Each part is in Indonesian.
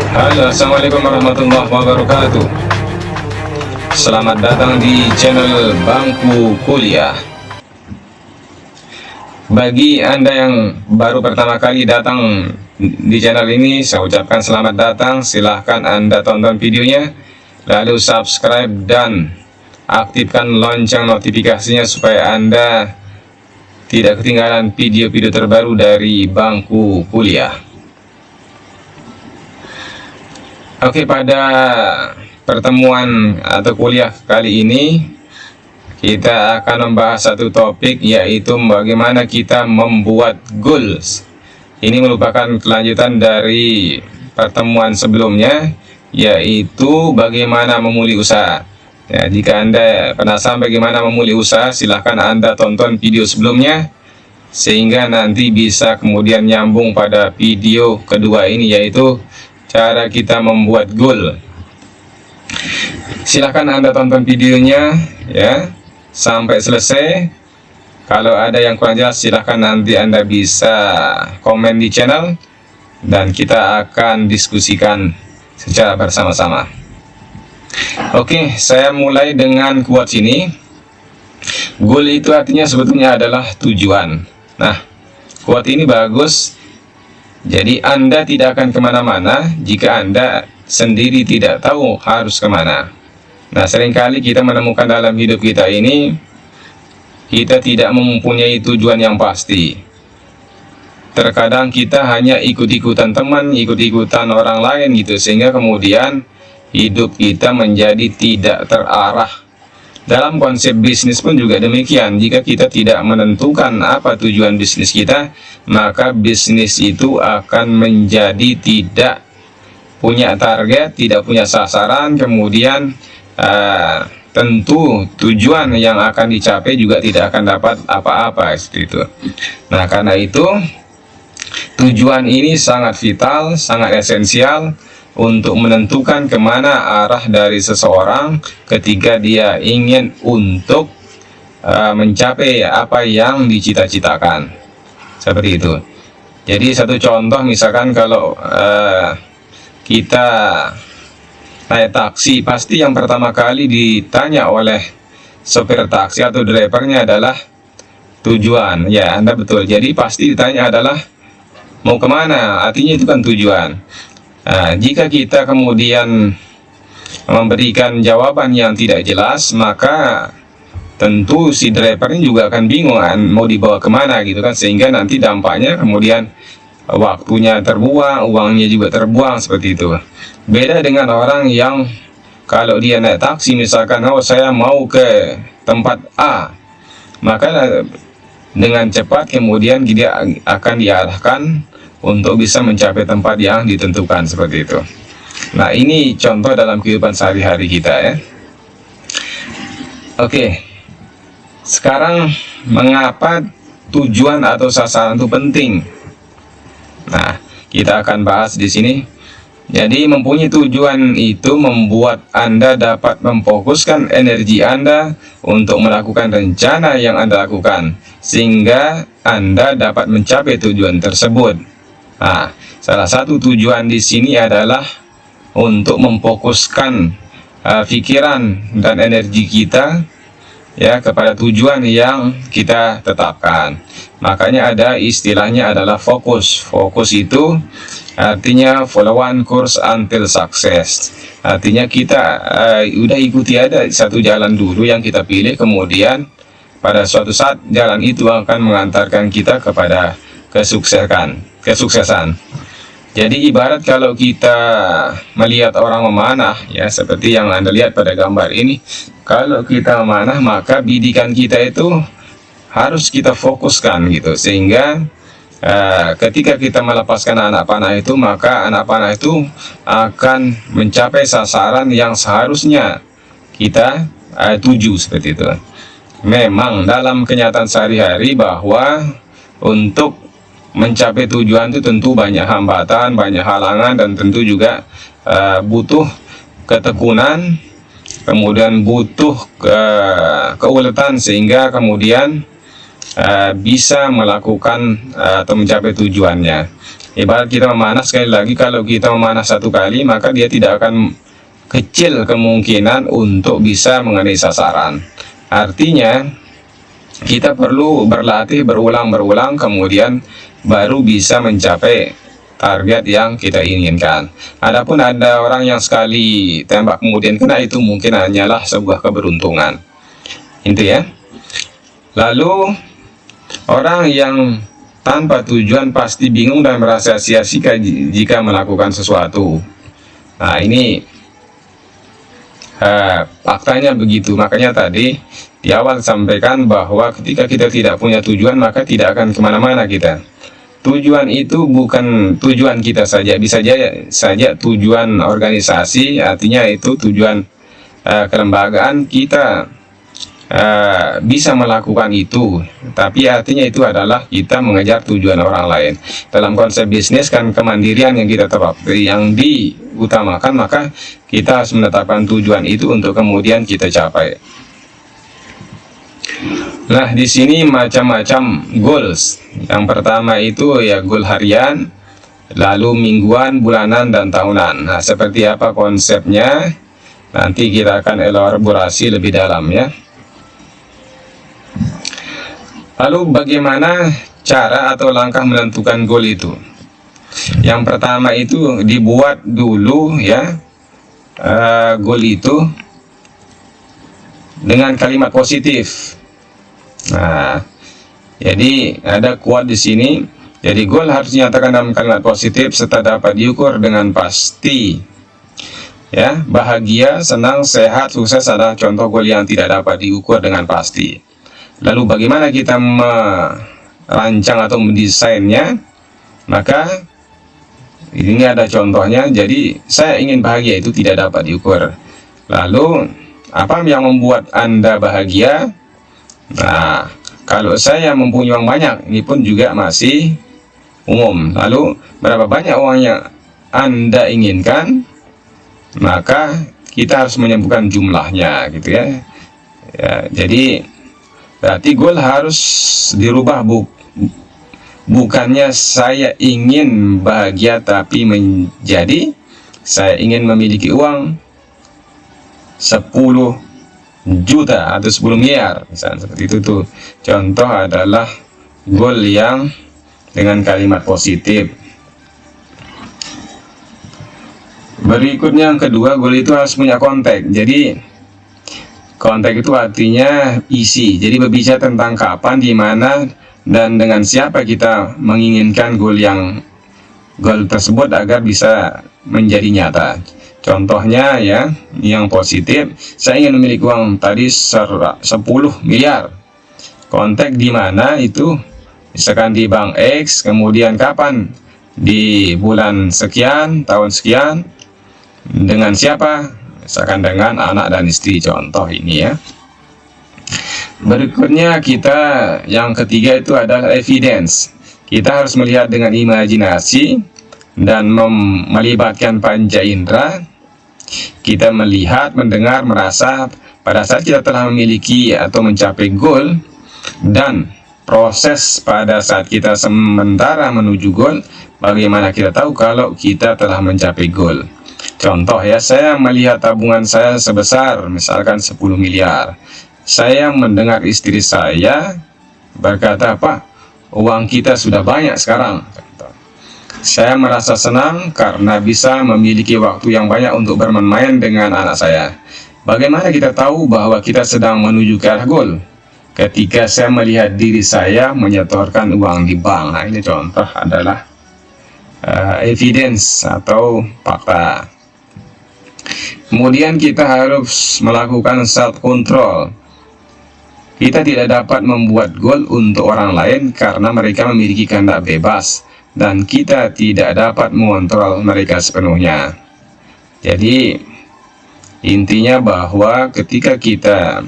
Halo, assalamualaikum warahmatullahi wabarakatuh. Selamat datang di channel Bangku Kuliah. Bagi Anda yang baru pertama kali datang di channel ini, saya ucapkan selamat datang. Silahkan Anda tonton videonya, lalu subscribe dan aktifkan lonceng notifikasinya supaya Anda tidak ketinggalan video-video terbaru dari Bangku Kuliah. Oke, pada pertemuan atau kuliah kali ini kita akan membahas satu topik, yaitu bagaimana kita membuat goals. Ini merupakan kelanjutan dari pertemuan sebelumnya, yaitu bagaimana memulai usaha. Ya, jika Anda penasaran bagaimana memulai usaha, silahkan Anda tonton video sebelumnya sehingga nanti bisa kemudian nyambung pada video kedua ini, yaitu cara kita membuat goal. Silahkan Anda tonton videonya ya sampai selesai. Kalau ada yang kurang jelas, silahkan nanti Anda bisa komen di channel dan kita akan diskusikan secara bersama-sama. Oke, saya mulai dengan quotes ini. Goal itu artinya sebetulnya adalah tujuan. Nah, quote ini bagus. Jadi Anda tidak akan kemana-mana jika Anda sendiri tidak tahu harus kemana. Nah, seringkali kita menemukan dalam hidup kita ini, kita tidak mempunyai tujuan yang pasti. Terkadang kita hanya ikut-ikutan teman, ikut-ikutan orang lain gitu, sehingga kemudian hidup kita menjadi tidak terarah. Dalam konsep bisnis pun juga demikian. Jika kita tidak menentukan apa tujuan bisnis kita, maka bisnis itu akan menjadi tidak punya target, tidak punya sasaran, kemudian tentu tujuan yang akan dicapai juga tidak akan dapat apa-apa seperti itu. Nah, karena itu tujuan ini sangat vital, sangat esensial untuk menentukan kemana arah dari seseorang ketika dia ingin untuk mencapai apa yang dicita-citakan. Seperti itu. Jadi satu contoh, misalkan kalau kita naik taksi, pasti yang pertama kali ditanya oleh sopir taksi atau drivernya adalah tujuan. Ya, Anda betul. Jadi pasti ditanya adalah mau kemana, artinya itu kan tujuan. Nah, jika kita kemudian memberikan jawaban yang tidak jelas, maka tentu si drivernya juga akan bingung mau dibawa kemana gitu kan, sehingga nanti dampaknya kemudian waktunya terbuang, uangnya juga terbuang seperti itu. Beda dengan orang yang kalau dia naik taksi, misalkan oh saya mau ke tempat A, maka dengan cepat kemudian dia akan diarahkan untuk bisa mencapai tempat yang ditentukan seperti itu. Nah, ini contoh dalam kehidupan sehari-hari kita ya. Oke, sekarang mengapa tujuan atau sasaran itu penting? Nah, kita akan bahas di sini. Jadi mempunyai tujuan itu membuat Anda dapat memfokuskan energi Anda untuk melakukan rencana yang Anda lakukan, sehingga Anda dapat mencapai tujuan tersebut. Nah, salah satu tujuan di sini adalah untuk memfokuskan pikiran dan energi kita ya kepada tujuan yang kita tetapkan. Makanya ada istilahnya adalah fokus. Fokus itu artinya follow one course until success. Artinya kita udah ikuti ada satu jalan dulu yang kita pilih, kemudian pada suatu saat jalan itu akan mengantarkan kita kepada kesuksesan. Jadi ibarat kalau kita melihat orang memanah ya, seperti yang Anda lihat pada gambar ini, kalau kita memanah maka bidikan kita itu harus kita fokuskan gitu, sehingga ketika kita melepaskan anak panah itu, maka anak panah itu akan mencapai sasaran yang seharusnya kita tuju seperti itu. Memang dalam kenyataan sehari-hari bahwa untuk mencapai tujuan itu tentu banyak hambatan, banyak halangan, dan tentu juga butuh ketekunan, kemudian butuh keuletan sehingga kemudian bisa melakukan atau mencapai tujuannya. Ibarat kita memanah, sekali lagi kalau kita memanah satu kali, maka dia tidak akan, kecil kemungkinan untuk bisa mengenai sasaran. Artinya kita perlu berlatih berulang-ulang, kemudian baru bisa mencapai target yang kita inginkan. Adapun ada orang yang sekali tembak kemudian kena, itu mungkin hanyalah sebuah keberuntungan. Itu ya. Lalu orang yang tanpa tujuan pasti bingung dan merasa sia-sia jika melakukan sesuatu. Nah, ini faktanya begitu. Makanya tadi di awal sampaikan bahwa ketika kita tidak punya tujuan, maka tidak akan kemana-mana kita. Tujuan itu bukan tujuan kita saja, bisa saja tujuan organisasi, artinya itu tujuan kelembagaan kita. Bisa melakukan itu, tapi artinya itu adalah kita mengejar tujuan orang lain. Dalam konsep bisnis kan kemandirian yang kita yang diutamakan, maka kita harus menetapkan tujuan itu untuk kemudian kita capai. Nah, di sini macam-macam goals. Yang pertama itu ya goal harian, lalu mingguan, bulanan, dan tahunan. Nah, seperti apa konsepnya? Nanti kita akan elaborasi lebih dalam ya. Lalu bagaimana cara atau langkah menentukan goal itu? Yang pertama itu dibuat dulu ya goal itu dengan kalimat positif. Nah, jadi ada quote di sini. Jadi goal harus dinyatakan dalam kalimat positif serta dapat diukur dengan pasti. Ya, bahagia, senang, sehat, sukses adalah contoh goal yang tidak dapat diukur dengan pasti. Lalu bagaimana kita merancang atau mendesainnya? Maka ini ada contohnya. Jadi saya ingin bahagia, itu tidak dapat diukur. Lalu apa yang membuat Anda bahagia? Nah, kalau saya mempunyai uang banyak, ini pun juga masih umum. Lalu berapa banyak uang yang Anda inginkan? Maka kita harus menyebutkan jumlahnya gitu ya. Jadi berarti goal harus dirubah, bukannya saya ingin bahagia, tapi menjadi saya ingin memiliki uang 10 juta atau 10 miliar misalnya, seperti itu tuh. Contoh adalah goal yang dengan kalimat positif. Berikutnya yang kedua, goal itu harus punya konteks. Jadi konteks itu artinya isi. Jadi berbicara tentang kapan, di mana, dan dengan siapa kita menginginkan goal tersebut agar bisa menjadi nyata. Contohnya ya, yang positif, saya ingin memiliki uang tadi 10 miliar. Konteks di mana itu, misalkan di bank X, kemudian kapan, di bulan sekian, tahun sekian, dengan siapa, misalkan dengan anak dan istri, contoh ini ya. Berikutnya kita yang ketiga itu adalah evidence. Kita harus melihat dengan imajinasi dan melibatkan panca indera. Kita melihat, mendengar, merasa pada saat kita telah memiliki atau mencapai goal, dan proses pada saat kita sementara menuju goal. Bagaimana kita tahu kalau kita telah mencapai goal? Contoh ya, saya melihat tabungan saya sebesar misalkan 10 miliar. Saya mendengar istri saya berkata, "Pak, uang kita sudah banyak sekarang." Saya merasa senang karena bisa memiliki waktu yang banyak untuk bermain dengan anak saya. Bagaimana kita tahu bahwa kita sedang menuju ke arah goal? Ketika saya melihat diri saya menyetorkan uang di bank. Nah, ini contoh adalah evidence atau fakta. Kemudian kita harus melakukan self control. Kita tidak dapat membuat goal untuk orang lain karena mereka memiliki kehendak bebas, dan kita tidak dapat mengontrol mereka sepenuhnya. Jadi intinya bahwa ketika kita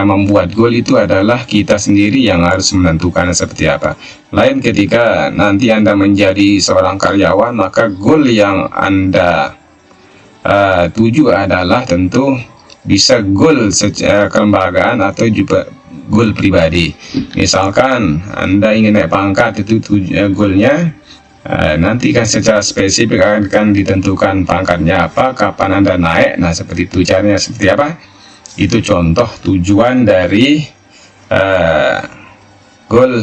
membuat goal itu adalah kita sendiri yang harus menentukan seperti apa. Lain ketika nanti Anda menjadi seorang karyawan, maka goal yang Anda tuju adalah tentu bisa goal secara kelembagaan atau juga goal pribadi. Misalkan Anda ingin naik pangkat, itu goalnya Nanti kan secara spesifik akan ditentukan pangkatnya apa, kapan Anda naik. Nah, seperti itu, caranya seperti apa. Itu contoh tujuan dari goal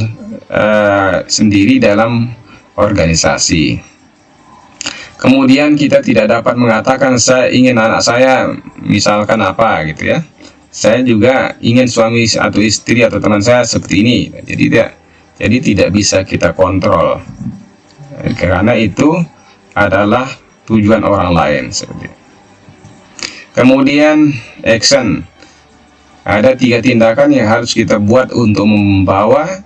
sendiri dalam organisasi. Kemudian kita tidak dapat mengatakan saya ingin anak saya misalkan apa gitu ya. Saya juga ingin suami atau istri atau teman saya seperti ini. Jadi tidak bisa kita kontrol. Karena itu adalah tujuan orang lain seperti itu. Kemudian action. Ada 3 tindakan yang harus kita buat untuk membawa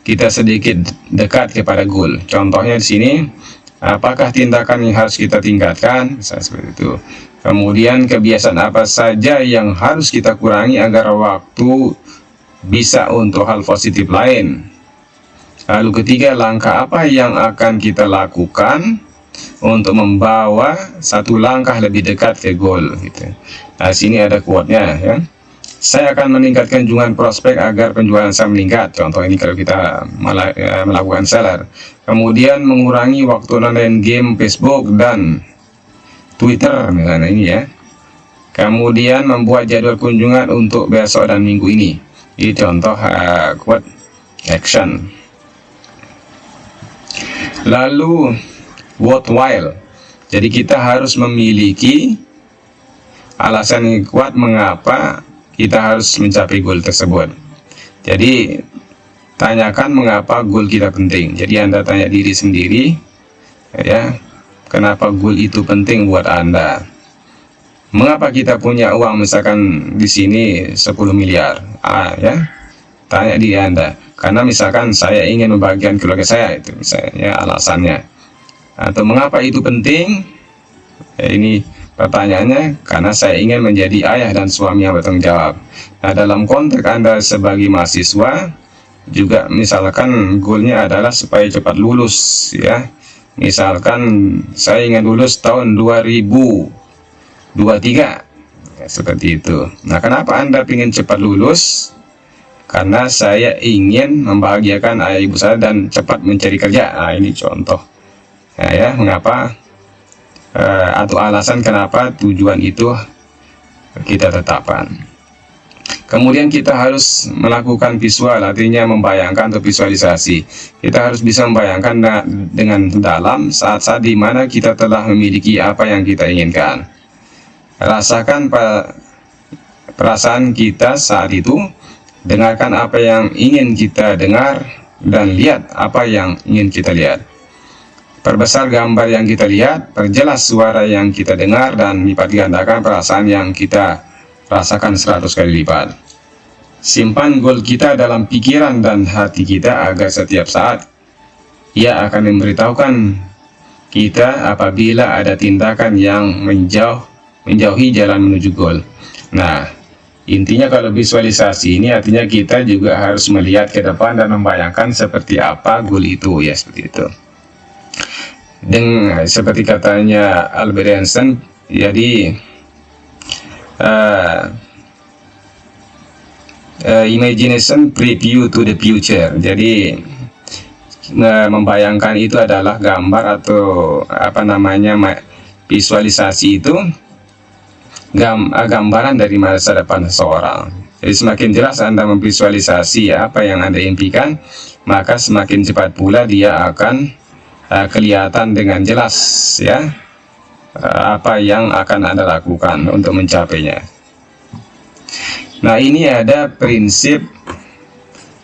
kita sedikit dekat kepada goal. Contohnya di sini, apakah tindakan yang harus kita tingkatkan? Misalnya seperti itu. Kemudian kebiasaan apa saja yang harus kita kurangi agar waktu bisa untuk hal positif lain. Lalu ketiga, langkah apa yang akan kita lakukan untuk membawa satu langkah lebih dekat ke goal gitu. Nah, sini ada quote-nya ya. Saya akan meningkatkan jumlah prospek agar penjualan saya meningkat. Contoh ini kalau kita melakukan seller. Kemudian mengurangi waktu nonton game Facebook dan Twitter misalnya ini ya. Kemudian membuat jadwal kunjungan untuk besok dan minggu ini. Ini contoh quote action. Lalu worthwhile. Jadi kita harus memiliki alasan yang kuat mengapa kita harus mencapai goal tersebut. Jadi tanyakan mengapa goal kita penting. Jadi Anda tanya diri sendiri ya, kenapa goal itu penting buat Anda. Mengapa kita punya uang misalkan di sini 10 miliar ya, tanya diri Anda. Karena misalkan saya ingin membagikan keluarga saya, itu misalnya alasannya. Atau mengapa itu penting ya, ini pertanyaannya, karena saya ingin menjadi ayah dan suami yang bertanggung jawab. Nah, dalam konteks Anda sebagai mahasiswa, juga misalkan goalnya adalah supaya cepat lulus ya. Misalkan saya ingin lulus tahun 2023 ya, seperti itu. Nah, kenapa Anda ingin cepat lulus? Karena saya ingin membahagiakan ayah ibu saya dan cepat mencari kerja. Nah, ini contoh ya, mengapa atau alasan kenapa tujuan itu kita tetapkan. Kemudian kita harus melakukan visual, artinya membayangkan atau visualisasi. Kita harus bisa membayangkan dengan dalam saat-saat di mana kita telah memiliki apa yang kita inginkan. Rasakan perasaan kita saat itu, dengarkan apa yang ingin kita dengar, dan lihat apa yang ingin kita lihat. Perbesar gambar yang kita lihat, perjelas suara yang kita dengar, dan lipat gandakan perasaan yang kita rasakan 100 kali lipat. Simpan goal kita dalam pikiran dan hati kita agar setiap saat ia akan memberitahukan kita apabila ada tindakan yang menjauhi jalan menuju goal. Nah, intinya kalau visualisasi ini artinya kita juga harus melihat ke depan dan membayangkan seperti apa goal itu ya, seperti itu. Dengan seperti katanya Albert Einstein, jadi imagination preview to the future. Jadi membayangkan itu adalah gambar atau apa namanya, visualisasi itu gambaran dari masa depan seseorang. Jadi semakin jelas Anda memvisualisasi apa yang Anda impikan, maka semakin cepat pula dia akan kelihatan dengan jelas ya apa yang akan Anda lakukan untuk mencapainya. Nah, ini ada prinsip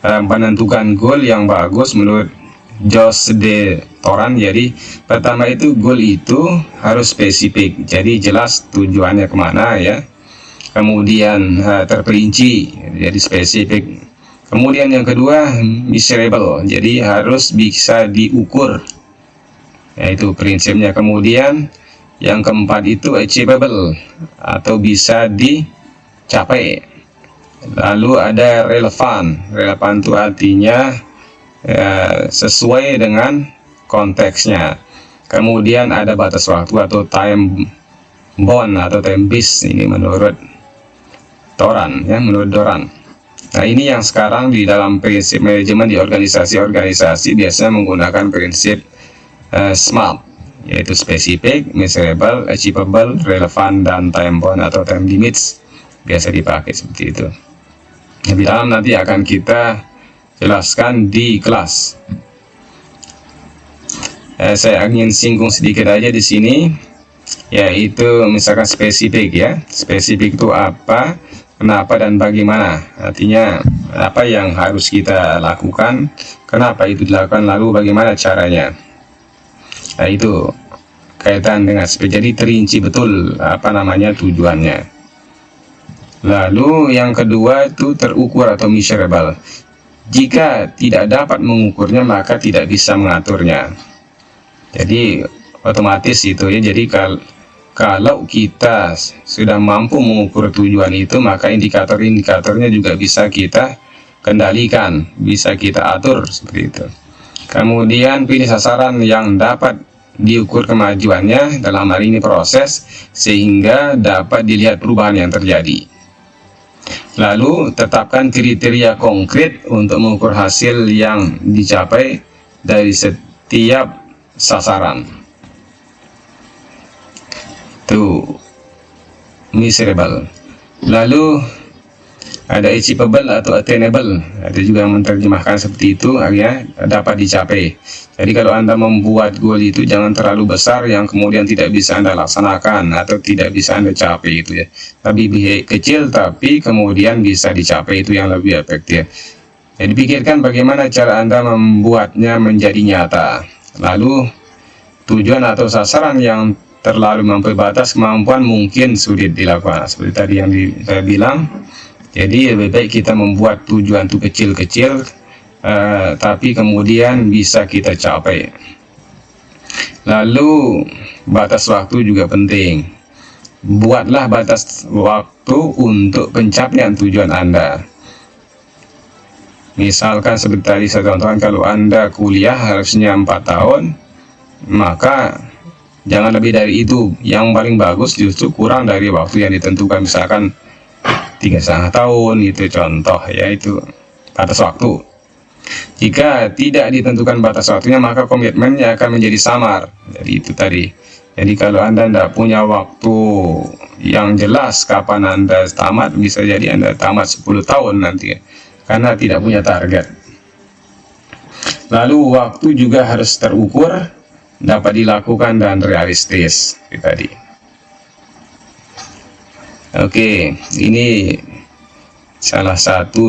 menentukan goal yang bagus menurut Jos de Toran. Jadi pertama itu goal itu harus spesifik, jadi jelas tujuannya kemana ya. Kemudian terperinci, jadi spesifik. Kemudian yang kedua measurable, jadi harus bisa diukur, yaitu prinsipnya. Kemudian yang keempat itu achievable atau bisa dicapai. Lalu ada relevan itu artinya sesuai dengan konteksnya. Kemudian ada batas waktu atau time bound atau time based, ini menurut Toran ya, menurut Doran. Nah, ini yang sekarang di dalam prinsip manajemen di organisasi-organisasi biasanya menggunakan prinsip SMART, yaitu specific, measurable, achievable, relevant, dan time bound atau time limits biasa dipakai seperti itu. Lebih dalam nanti akan kita jelaskan di kelas. Saya ingin singgung sedikit aja di sini, yaitu misalkan spesifik ya. Spesifik itu apa, kenapa, dan bagaimana. Artinya apa yang harus kita lakukan, kenapa itu dilakukan, lalu bagaimana caranya. Nah, itu kaitan dengan jadi terinci betul apa namanya tujuannya. Lalu yang kedua itu terukur atau measurable. Jika tidak dapat mengukurnya maka tidak bisa mengaturnya. Jadi otomatis itu ya. Jadi kalau kita sudah mampu mengukur tujuan itu, maka indikator-indikatornya juga bisa kita kendalikan, bisa kita atur seperti itu. Kemudian pilih sasaran yang dapat diukur kemajuannya, dalam hal ini proses, sehingga dapat dilihat perubahan yang terjadi. Lalu tetapkan kriteria konkret untuk mengukur hasil yang dicapai dari setiap sasaran. Itu measurable. Lalu ada achievable atau attainable, ada juga yang menerjemahkan seperti itu ya, dapat dicapai. Jadi kalau Anda membuat goal itu jangan terlalu besar yang kemudian tidak bisa Anda laksanakan atau tidak bisa Anda capai itu ya. Tapi kecil tapi kemudian bisa dicapai, itu yang lebih efektif. Jadi pikirkan bagaimana cara Anda membuatnya menjadi nyata. Lalu tujuan atau sasaran yang terlalu melampaui batas kemampuan mungkin sulit dilakukan. Seperti tadi yang saya bilang. Jadi lebih baik kita membuat tujuan itu kecil-kecil, tapi kemudian bisa kita capai. Lalu batas waktu juga penting. Buatlah batas waktu untuk pencapaian tujuan Anda. Misalkan seperti tadi saya contohkan, kalau Anda kuliah harusnya 4 tahun, maka jangan lebih dari itu. Yang paling bagus justru kurang dari waktu yang ditentukan, misalkan 3,5 tahun gitu contoh ya, itu batas waktu. Jika tidak ditentukan batas waktunya maka komitmennya akan menjadi samar. Jadi itu tadi. Jadi kalau Anda tidak punya waktu yang jelas kapan Anda tamat, bisa jadi Anda tamat 10 tahun nanti karena tidak punya target. Lalu waktu juga harus terukur, dapat dilakukan dan realistis itu tadi. Oke, ini salah satu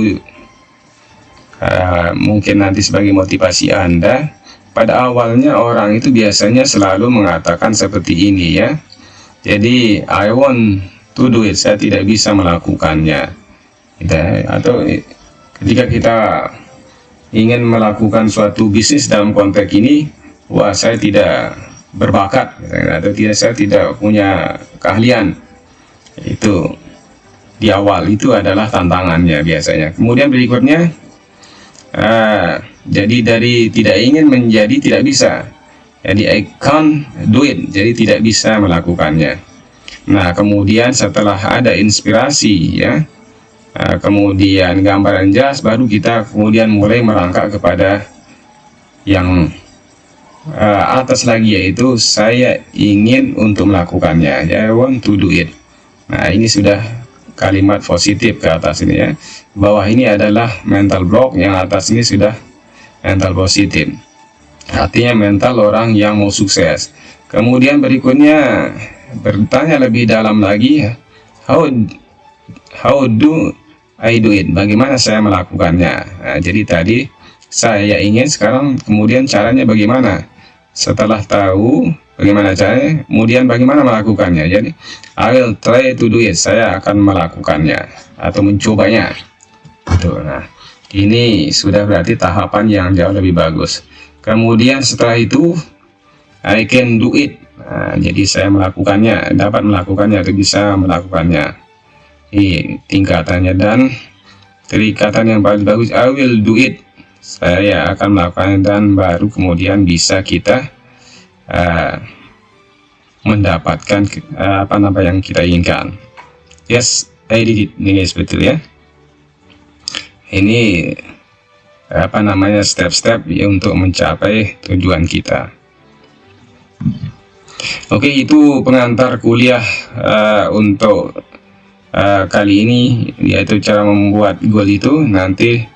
mungkin nanti sebagai motivasi Anda. Pada awalnya orang itu biasanya selalu mengatakan seperti ini ya. Jadi I want to do it, saya tidak bisa melakukannya. Atau ketika kita ingin melakukan suatu bisnis dalam konteks ini, wah saya tidak berbakat atau saya tidak punya keahlian. Itu di awal itu adalah tantangannya biasanya. Kemudian berikutnya jadi dari tidak ingin menjadi tidak bisa, jadi I can't do it, jadi tidak bisa melakukannya. Nah kemudian setelah ada inspirasi ya, kemudian gambaran jelas, baru kita kemudian mulai merangkak kepada yang atas lagi, yaitu saya ingin untuk melakukannya, I want to do it. Nah ini sudah kalimat positif ke atas ini ya. Bawah ini adalah mental block, yang atas ini sudah mental positif. Artinya mental orang yang mau sukses. Kemudian berikutnya bertanya lebih dalam lagi, how do I do it? Bagaimana saya melakukannya? Nah, jadi tadi saya ingin, sekarang kemudian caranya bagaimana? Setelah tahu bagaimana caranya, kemudian bagaimana melakukannya. Jadi I will try to do it, saya akan melakukannya atau mencobanya. Nah ini sudah berarti tahapan yang jauh lebih bagus. Kemudian setelah itu I can do it. Nah, jadi saya melakukannya, dapat melakukannya atau bisa melakukannya. Ini tingkatannya. Dan tingkatan yang paling bagus, I will do it, saya akan melakukannya, dan baru kemudian bisa kita mendapatkan apa yang kita inginkan. Yes, I did it. Ini sebetulnya ini apa namanya step-step ya, untuk mencapai tujuan kita. Oke, itu pengantar kuliah untuk kali ini, yaitu cara membuat goal itu. Nanti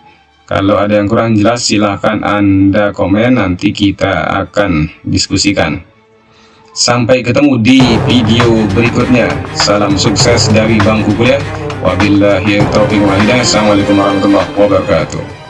kalau ada yang kurang jelas silahkan Anda komen, nanti kita akan diskusikan. Sampai ketemu di video berikutnya. Salam sukses dari Bangku Kuliah. Wabillahi taufiq wal hidayah. Assalamualaikum warahmatullahi wabarakatuh.